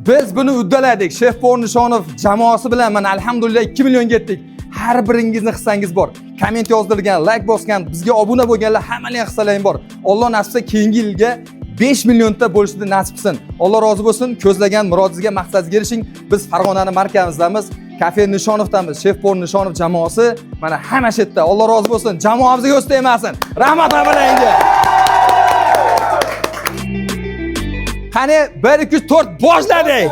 Biz buni uddaladik. Shef Nishonov jamoasi bilan mana alhamdulillah 2 millionga yetdik. Har biringizni hissangiz bor. Komment yozdirgan, like bosgan, bizga obuna bo'lganlar hammaning hissalaring bor. Alloh nasib etsa keyingi yilga 5 millionta bo'lishni nasib qilsin. Alloh rozi bo'lsin. Ko'zlagan murodingizga, maqsadingizga erishing. Biz Farg'onaning markazimizamiz. Kafe Nishonovdamiz. Shef Nishonov jamoasi mana hamma shu yerda. Alloh rozi bo'lsin. Jamoamizga o'z tegmasin. Rahmat amalangga. Qani 1 2 3 4 boshladik.